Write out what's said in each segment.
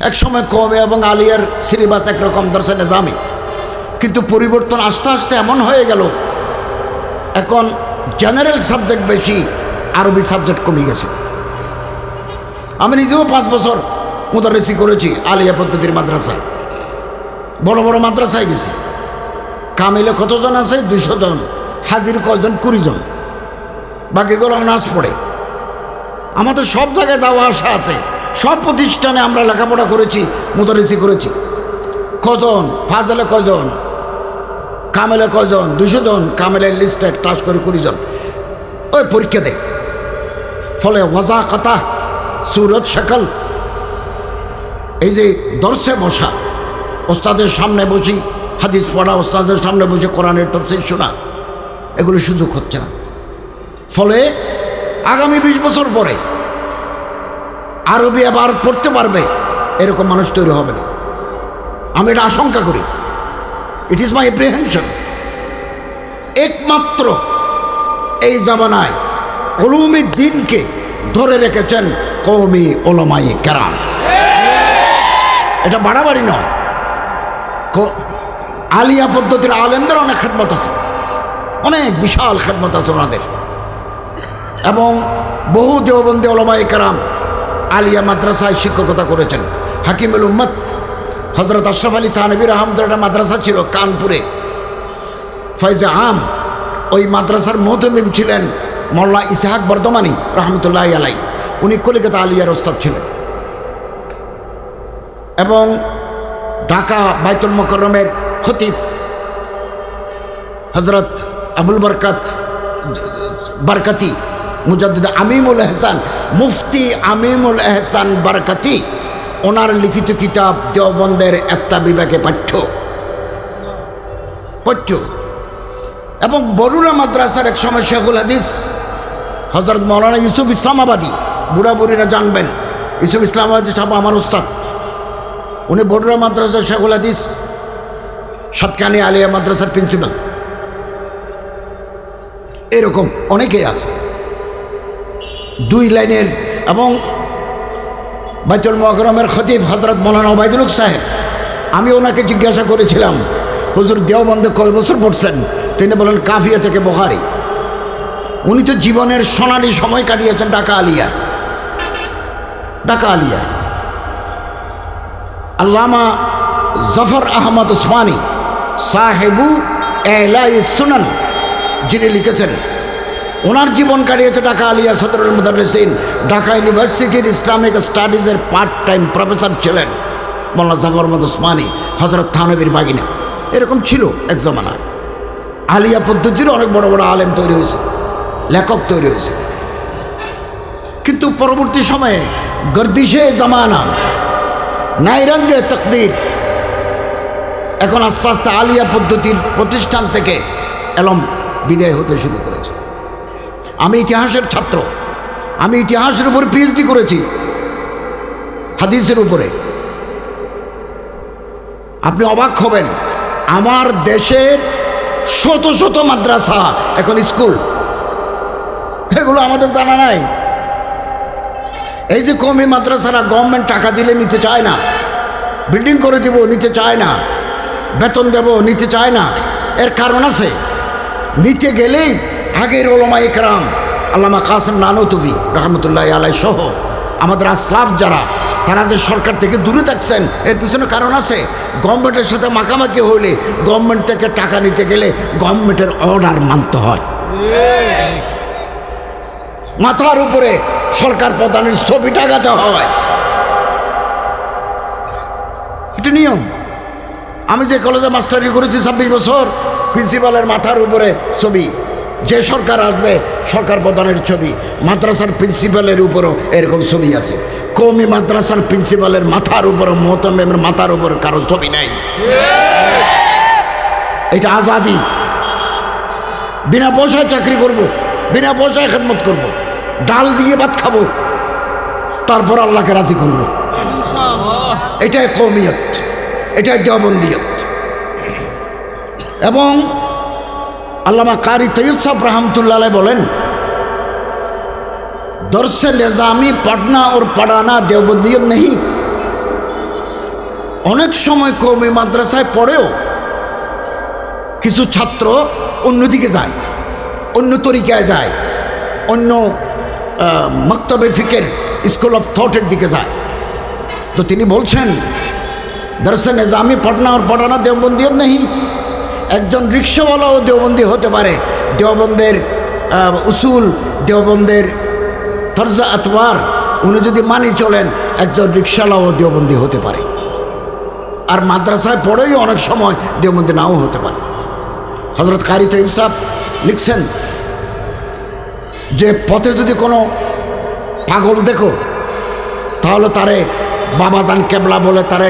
এক সময় কওমি এবং আলিয়ার সিলেবাস একরকম দর্শে নিজামি, কিন্তু পরিবর্তন আস্তে আস্তে এমন হয়ে গেল এখন জেনারেল সাবজেক্ট বেশি, আরবি সাবজেক্ট কমে গেছে। আমি নিজেও 5 বছর মুদারিসি করেছি আলিয়া পদ্ধতির মাদ্রাসায়, বড় বড় মাদ্রাসায় গেছি। কামিলে কতজন আছে? 200 জন। হাজির কজন? 20 জন। বাকিগুলো অনার্স পড়ে। আমাদের সব জায়গায় যাওয়া আসা আছে, সব প্রতিষ্ঠানে আমরা লেখাপড়া করেছি, মুদারিসি করেছি। কজন? ফাজলে কজন? কামেলে কজন? 200 জন। কামেলের লিস্টে ক্লাস করে 20 জন। ওই পরীক্ষা দেয়। ফলে ওয়াজা কথা, সুরত শাকল, এই যে দর্শে বসা, ওস্তাদের সামনে বসি হাদিস পড়া, ওস্তাদের সামনে বসে কোরআনের তাফসীর শোনা, এগুলো সুযোগ হচ্ছে না। ফলে আগামী 20 বছর পরে আরবি আবার পড়তে পারবে এরকম মানুষ তৈরি হবে না, আমি এটা আশঙ্কা করি। It is my apprehension. একমাত্র এই জামানায় উলুমে দ্বীনকে ধরে রেখেছেন কওমি উলামায়ে কেরাম। এটা বাড়াবাড়ি নয়। আলিয়া পদ্ধতির আলেমদের অনেক খেদমত আছে, অনেক বিশাল খেদমত আছে ওনাদের, এবং বহু দেওবন্দি উলামায়ে কেরাম আলিয়া মাদ্রাসায় শিক্ষকতা করেছেন। হাকিমুল উম্মত হযরত আশরাফ আলী থানভী রহমতুল্লাহ একটা মাদ্রাসা ছিল কানপুরে, ফয়জে আম। ওই মাদ্রাসার মুহতামিম ছিলেন মোল্লা ইসহাক বর্ধমানী রহমতুল্লাহি আলাইহি। উনি কলিকাতা আলিয়ার ওস্তাদ ছিলেন। এবং ঢাকা বাইতুল মুকাররমের খতিব হযরত আবুল বরকত বরকতি, মুজাদ্দিদ আমিমুল এহসান, মুফতি আমিমুল এহসান বরকতি, ওনার লিখিত কিতাব দেওবন্দের ইফতা বিভাগে পাঠ্য। এবং বরুণা মাদ্রাসার এক সময় শেখুল হাদিস হযরত মাওলানা ইউসুফ ইসলামাবাদী, বুড়া বুড়িরা জানবেন, ইউসুফ ইসলামাবাদী সাহেব আমার উস্তাদ। উনি বরুণা মাদ্রাসার শেখুল হাদিস, সাতকানি আলিয়া মাদ্রাসার প্রিন্সিপাল। এরকম অনেকেই আছে 2 লাইনের। এবং বাইতুল মুকাররমের খতিব হযরত মাওলানা ওবায়দুল হক সাহেব, আমি ওনাকে জিজ্ঞাসা করেছিলাম, হুজুর দেওবন্দে কয় বছর পড়ছেন? তিনি বলেন কাফিয়া থেকে বুখারী। উনি তো জীবনের সোনালী সময় কাটিয়েছেন ঢাকা আলিয়া। ঢাকা আলিয়া আল্লামা জফর আহমদ উসমানী সাহেবু এলাই সুনান যিনি লিখেছেন, ওনার জীবন কাটিয়েছে ঢাকা আলিয়া সদরুল মুদাররিসিন। ঢাকা ইউনিভার্সিটির ইসলামিক স্টাডিজের পার্ট টাইম প্রফেসর ছিলেন মোল্লা জফর আহমদ উসমানী, হযরত থানভীর বাগিনা। এরকম ছিল এক জমানায়। আলিয়া পদ্ধতির অনেক বড় বড় আলেম তৈরি হয়েছে, লেখক তৈরি হয়েছে। কিন্তু পরবর্তী সময়ে গর্দিশে জামানা, নাইরঙ্গে তকদির, এখন আস্তে আস্তে আলিয়া পদ্ধতির প্রতিষ্ঠান থেকে এলম বিদায় হতে শুরু করেছে। আমি ইতিহাসের ছাত্র, আমি ইতিহাসের উপর পিএইচডি করেছি, হাদিসের উপরে। আপনি অবাক হবেন, আমার দেশের শত শত মাদ্রাসা এখন স্কুল, এগুলো আমাদের জানা নাই। এই যে কওমি মাদ্রাসারা গভর্নমেন্ট টাকা দিলে নিতে চায় না, বিল্ডিং করে দেব নিতে চায় না, বেতন দেব নিতে চায় না। এর কারণ আছে, নিতে গেলেই আগের উলামায়ে কেরাম আল্লামা কাসেম নানুতুবি রহমতুল্লাহি আলাইহি সহ আমাদের আসলাফ যারা, তারা যে সরকার থেকে দূরে থাকছেন, এর পিছনে কারণ আছে। গভর্নমেন্টের সাথে মাখামাখি হইলে, গভর্নমেন্ট থেকে টাকা নিতে গেলে গভর্নমেন্টের অর্ডার মানতে হয়। মাথার উপরে সরকার প্রধানের ছবি টাকাতে হয়, এটা নিয়ম। আমি যে কলেজে মাস্টারি করেছি 26 বছর, প্রিন্সিপালের মাথার উপরে ছবি, যে সরকার আসবে সরকার প্রধানের ছবি। মাদ্রাসার প্রিন্সিপালের উপরও এরকম ছবি আছে। কওমি মাদ্রাসার প্রিন্সিপালের মাথার উপরে, মুহতামিমের মাথার উপরে কারো ছবি নাই। এটা আজাদি। বিনা পয়সায় চাকরি করব, বিনা পয়সায় খেদমত করব, ডাল দিয়ে ভাত খাবো, তারপর আল্লাহকে রাজি করব। এটাই কওমিয়ত, এটাই দেওবন্দিয়ত। এবং আল্লামা কারি তৈয়ব সাহেব रहमतुल्लाह अलैह बोलें, दर्स निज़ामी पढ़ना और पढ़ाना देवबंदियत नहीं, অনেক সময় কওমি মাদ্রাসায় পড়েও কিছু ছাত্র অন্যদিকে যায়, অন্য তরিকায় যায়, অন্য মক্তবে ফিকের স্কুল অফ থটের দিকে যায়। তো তিনি বলছেন দরসে নিজামি পড়না আর পড়ানা দেওবন্দিয়ত নেই। একজন রিক্সাওয়ালাও দেওবন্দি হতে পারে। দেওবন্দের উসুল, দেওবন্দের তরজা আতওয়ার উনি যদি মানি চলেন, একজন রিক্সাওয়ালাও দেওবন্দি হতে পারে। আর মাদ্রাসায় পড়েই অনেক সময় দেওবন্দি নাও হতে পারে। হযরত কারি তৈয়ব সাহেব লিখছেন যে পথে যদি কোনো পাগল দেখো তাহলে তারে বাবাজান কেবলা বলে তারে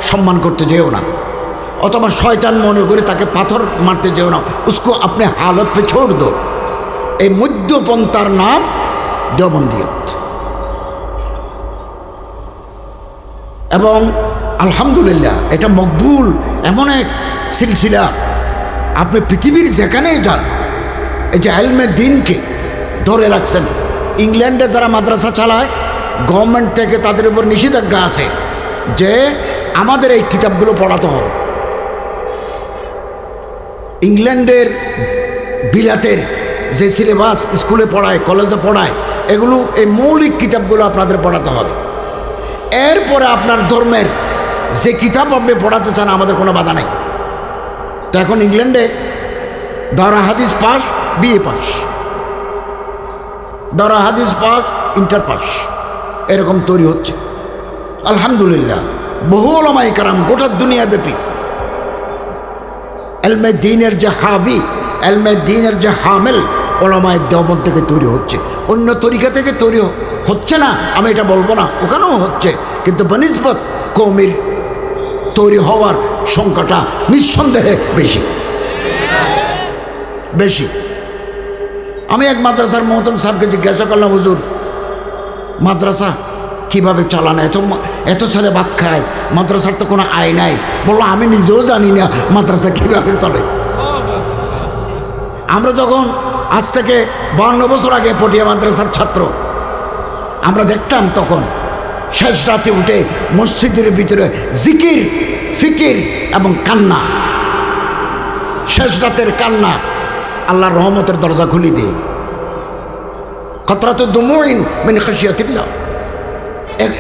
সম্মান করতে যেও না, অথবা শয়তান মনে করে তাকে পাথর মারতে যেও না, উসকো আপনি হালত পে ছোড় দো। এই মধ্যপন্থার নাম দেওবন্দিয়ত। এবং আলহামদুলিল্লাহ এটা মকবুল এমন এক সিলসিলা, আপনি পৃথিবীর যেখানেই যান এই যে ইলমে দ্বীনকে ধরে রাখছেন। ইংল্যান্ডে যারা মাদ্রাসা চালায়, গভর্নমেন্ট থেকে তাদের উপর নিষেধাজ্ঞা আছে যে আমাদের এই কিতাবগুলো পড়াতে হবে। ইংল্যান্ডের বিলাতের যে সিলেবাস স্কুলে পড়ায়, কলেজে পড়ায়, এগুলো এই মৌলিক কিতাবগুলো আপনাদের পড়াতে হবে। এরপরে আপনার ধর্মের যে কিতাব আপনি পড়াতে চান আমাদের কোনো বাধা নেই। তো এখন ইংল্যান্ডে দারা হাদিস পাস, বিএ পাস, দারা হাদিস পাস, ইন্টার পাস, এরকম তৈরি হচ্ছে। আলহামদুলিল্লাহ বহু ওলামায়ে কেরাম গোটা দুনিয়া ব্যাপী ইলমে দ্বীনের যে হাফি, ইলমে দ্বীনের যে হামেল ওলামায়ে দেওবন্দ থেকে তৈরি হচ্ছে। অন্য তরিকা থেকে তৈরি হচ্ছে না আমি এটা বলবো না, ওখানেও হচ্ছে, কিন্তু বনিসবত কওমির তৈরি হওয়ার সংখ্যাটা নিঃসন্দেহে বেশি বেশি। আমি এক মাদ্রাসার মোহতম সাহেবকে জিজ্ঞাসা করলাম, হুজুর মাদ্রাসা কিভাবে চালানো, এত ছেলে ভাত খায়, মাদ্রাসার তো কোনো আয় নাই। বললো আমি নিজেও জানি না মাদ্রাসা কিভাবে চলে। আমরা যখন আজ থেকে 52 বছর আগে পটিয়া মাদ্রাসার ছাত্র, আমরা দেখতাম তখন শেষ রাতে উঠে মসজিদের ভিতরে জিকির, ফিকির এবং কান্না, শেষ রাতের কান্না আল্লাহর রহমতের দরজা খুলি দিয়ে। কতরাতু দুমুইন মিন খাশিয়াতিল্লাহ,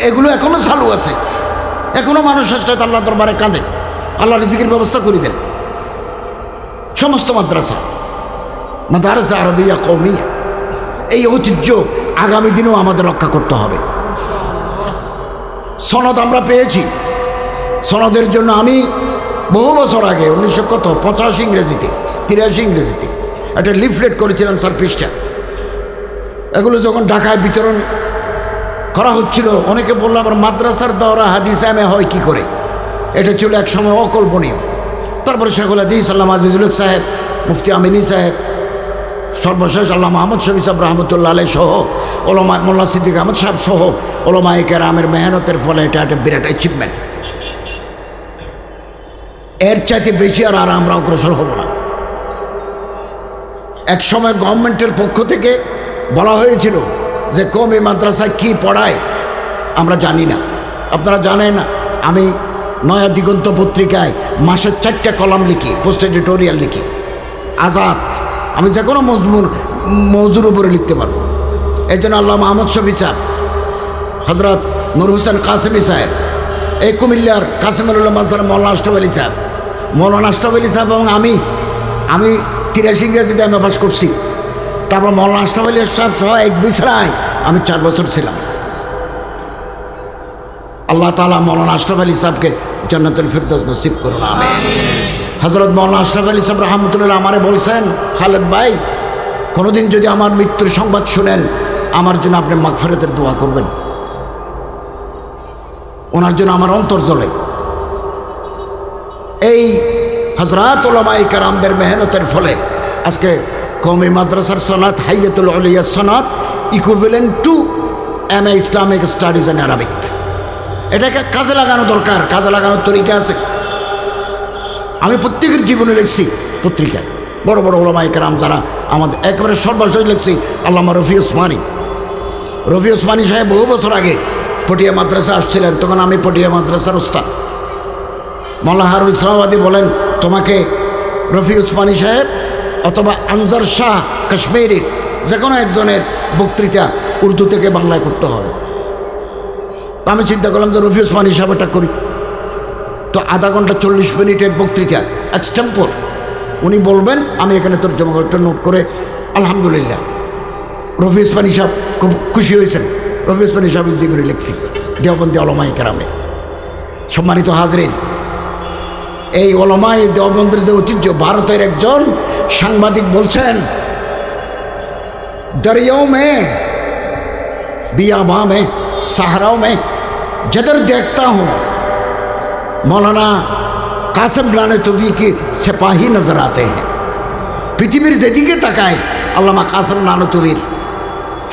এগুলো এখনো চালু আছে। এখনো মানুষ শেষ রাতে আল্লাহর দরবারে কাঁদে, আল্লাহ রিজিকের ব্যবস্থা করে দেন। সমস্ত মাদ্রাসা, মাদ্রাসা আরবিয়া কওমিয়া, এই ঐতিহ্য আগামী দিনেও আমাদের রক্ষা করতে হবে। সনদ আমরা পেয়েছি, সনদের জন্য আমি বহু বছর আগে 1985 ইংরেজিতে 83 ইংরেজিতে একটা লিফলেট করেছিলাম স্যার পৃষ্ঠা। এগুলো যখন ঢাকায় বিতরণ করা হচ্ছিল, অনেকে বললো আবার মাদ্রাসার দওরা হাদিস এমএ হয় কি করে, এটা ছিল এক সময় অকল্পনীয়। তারপরে শেখুল হাদিস আল্লামা আজিজুল হক সাহেব, মুফতি আমিনী সাহেব, সর্বশেষ আল্লামা আহমদ শফি সাহেব রহমতুল্লাহ আলাইহি সহ ওলামা মোল্লা সিদ্দিক আহমদ সাহেব সহ ওলামায়ে কেরামের মেহনতের ফলে এটা একটা বিরাট অ্যাচিভমেন্ট। এর চাইতে বেশি আর আমরা অগ্রসর হব না। এক সময় গভর্নমেন্টের পক্ষ থেকে বলা হয়েছিল যে কওমি মাদ্রাসায় কি পড়ায় আমরা জানি না, আপনারা জানেন না। আমি নয়া দিগন্ত পত্রিকায় মাসে 4টা কলাম লিখি, পোস্ট এডিটোরিয়াল লিখি, আজাদ। আমি যে কোনো মৌজুর উপরে লিখতে পারবো। এই জন্য আল্লামা আহমদ শফি সাহেব, হজরত নূর হোসেন কাসেমি সাহেব, এই কুমিল্লার কাসেমুল মাজার মৌলানা আশরাফ আলী সাহেব, মৌলানা আশরাফ আলী সাহেব এবং আমি 83 ইংরেজিতে আমি পাস করছি। তারপর মৌলানা আশরাফ আলী সাহেব সহ এক বিছরায় আমি 4 বছর ছিলাম। আল্লাহ তাআলা মৌলানা আশরাফ আলী সাহেবকে জান্নাতুল ফিরদৌস নসিব করুন, আমিন। হযরত মৌলানা আশরাফ আলী সাহেব রহমতুল্লাহ আমারে বলছেন, খালেদ ভাই কোনোদিন যদি আমার মৃত্যুর সংবাদ শুনেন, আমার জন্য আপনি মাগফিরাতের দোয়া করবেন। ওনার জন্য আমার অন্তর জ্বলে। এই হযরত উলামায়ে কেরামদের মেহনতের ফলে আজকে কওমি মাদ্রাসার সনাত হাইয়াতুল উলিয়া সনাত equivalent to MA Islamic studies in Arabic. এটাকে কাজে লাগানো দরকার, কাজে লাগানোর তরিকা আছে। আমি প্রত্যেকের জীবনে লিখছি পত্রিকায়, বড় বড় উলামায়ে কেরাম যারা আমাদের একেবারে সর্বশেষ লিখছি আল্লামা রফি ওসমানী সাহেব বহু বছর আগে পটিয়া মাদ্রাসা আসছিলেন, তখন আমি পটিয়া মাদ্রাসার উস্তাদ। মাওলানা হারুন ইসলামাবাদী বলেন, তোমাকে রফি উসমানী সাহেব অথবা আনজার শাহ কাশ্মীরের যে কোনো একজনের বক্তৃতা উর্দু থেকে বাংলায় করতে হবে। তো আমি চিন্তা করলাম যে রফি উসমানী সাহেবটা করি। তো আধা ঘন্টা 40 মিনিটের বক্তৃতা এক্সটেম্পোর, উনি বলবেন, আমি এখানে তর্জমা করে নোট করে আলহামদুলিল্লাহ। রফি উসমানী সাহেব খুব খুশি হয়েছেন। রফি উসমানী সাহেব জীবনী লিখছি দেওবন্দি ওলামায়ে কেরামে। সম্মানিত হাজরিন, এই ওলামায়ে দেওবন্দের যে ঐতিহ্য, ভারতের একজন সাংবাদিক বলছেন, दरियाओं में बियाबां में सहाराओं में जिधर देखता हूँ मौलाना कासिम नानतवी के सिपाही नजर आते हैं। পৃথিবীর যেদিকে তাকায় আল্লামা কাসেম নানতবির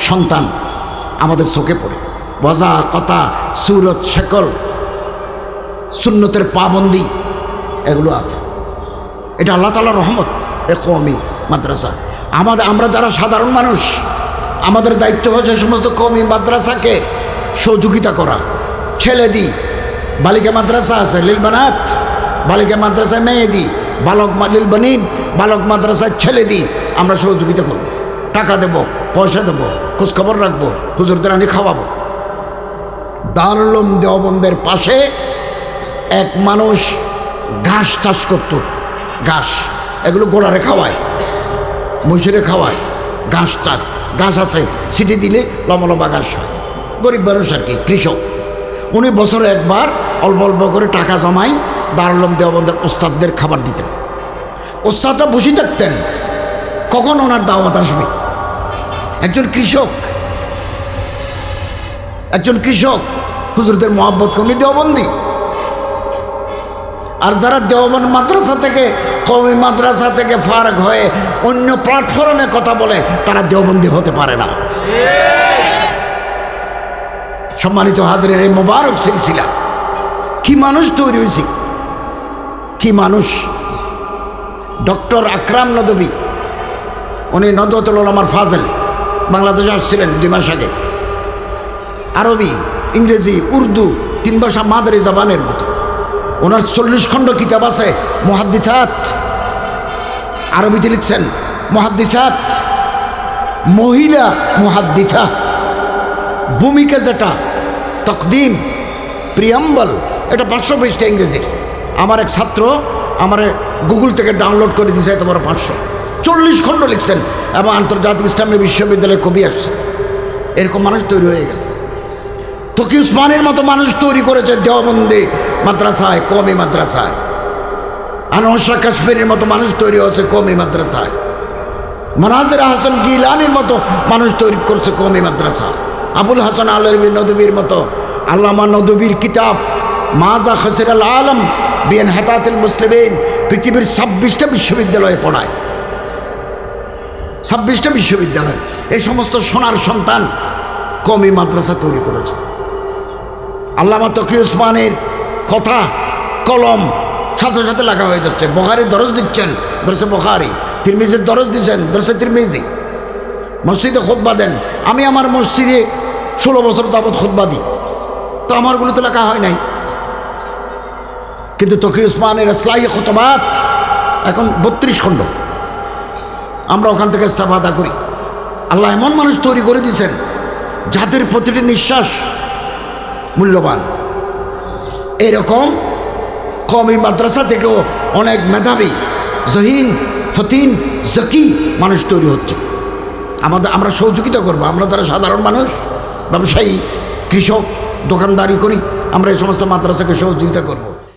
সন্তান আমাদের চোখে পড়ে। ওয়াজা, কথা, সুরত, শেকল, সুন্নতের পাবন্দি এগুলো আছে। এটা আল্লাহ তাআলার রহমত। এ কওমি মাদ্রাসা আমরা যারা সাধারণ মানুষ, আমাদের দায়িত্ব হচ্ছে সমস্ত কওমি মাদ্রাসাকে সহযোগিতা করা। ছেলে দি বালিকা মাদ্রাসা আছে লিল বানাত, বালিকা মাদ্রাসায় মেয়ে দি, বালক লিল বানিন, বালক মাদ্রাসায় ছেলে দি। আমরা সহযোগিতা করব, টাকা দেব, পয়সা দেব, খোঁজখবর রাখবো, হুজুরদের আনি খাওয়াবো। দারুল উলুম দেওবন্দের পাশে এক মানুষ ঘাস চাষ করত। ঘাস এগুলো গোড়ারে খাওয়ায়, মহিষেরে খাওয়ায়। ঘাস চাষ, ঘাস আছে, সিটি দিলে লম্বা লম্বা ঘাস হয়। গরিব মানুষ আর কি, কৃষক। উনি বছরে একবার অল্প অল্প করে টাকা জমাই দারুল উলুম দেওবন্দের ওস্তাদদের খাবার দিতেন। ওস্তাদরা বসে থাকতেন কখন ওনার দাওয়াত আসবে। একজন কৃষক হুজুরদের মহব্বত উনি দেওবন্দি। আর যারা দেওবন্দ মাদ্রাসা থেকে, কওমি মাদ্রাসা থেকে ফারাক হয়ে অন্য প্ল্যাটফর্মে কথা বলে, তারা দেওবন্দি হতে পারে না। সম্মানিত হাজরিন, এই মোবারক সিলসিলা কি মানুষ তৈরি হয়েছে, কি মানুষ। ডক্টর আকরাম নদভী, উনি নদওয়াতুল উলামার ফাজেল, বাংলাদেশে আসছিলেন 2 মাস আগে। আরবি, ইংরেজি, উর্দু 3 ভাষা মাদারি জাবানের মতো। ওনার 40 খণ্ড কিতাব আছে মুহাদ্দিসাত, আরবিতে লিখছেন মুহাদ্দিসাত, মহিলা মুহাদ্দিসা, ভূমিকা যেটা, তকদিম, প্রিয়াম্বল, এটা 500 পৃষ্ঠা ইংরেজির। আমার এক ছাত্র আমার গুগল থেকে ডাউনলোড করে দিয়েছে, এত বড় 500, 40 খণ্ড লিখছেন এবং আন্তর্জাতিক ইসলামী বিশ্ববিদ্যালয়ে কবি আসছে। এরকম মানুষ তৈরি হয়ে গেছে। তকি উসমানের মতো মানুষ তৈরি করেছে দেওবন্দি মাদ্রাসায়, কওমি মাদ্রাসায়। আনোয়ার শাহ কাশ্মীরের মতো মানুষ তৈরি হয়েছে কওমি মাদ্রাসায়। মানাজির হাসান গিলানির মতো মানুষ তৈরি করছে কওমি মাদ্রাসা। আবুল হাসান আলভী নদভীর মতো, আল্লামা নদভীর কিতাব মাজা খাসিরাল আলম বিন হেতাতুল মুসলিমিন পৃথিবীর 26টা বিশ্ববিদ্যালয়ে পড়ায়। 26টা বিশ্ববিদ্যালয়। এই সমস্ত সোনার সন্তান কওমি মাদ্রাসা তৈরি করেছে। আল্লামা তকি উসমানের কথা কলম সাথে সাথে লেখা হয়ে যাচ্ছে। বুখারীর দরজ দিচ্ছেন, দরসে বুখারী। তিরমিজির দরজ দিচ্ছেন, দরসে তিরমিজি। মসজিদে খুতবা দেন। আমি আমার মসজিদে 16 বছর যাবৎ খুতবা দিই, তো আমারগুলো তো লেখা হয় নাই। কিন্তু তকি উসমানের ইসলাহি খুতবাত এখন 32 খণ্ড। আমরা ওখান থেকে ইস্তেফাদা করি। আল্লাহ এমন মানুষ তৈরি করে দিয়েছেন যাদের প্রতিটি নিঃশ্বাস মূল্যবান। এরকম কওমি মাদ্রাসা থেকেও অনেক মেধাবী, জহিন, ফতিন, জাকি মানুষ তৈরি হচ্ছে। আমরা সহযোগিতা করব। আমরা যারা সাধারণ মানুষ, ব্যবসায়ী, কৃষক, দোকানদারি করি, আমরা এই সমস্ত মাদ্রাসাকে সহযোগিতা করব।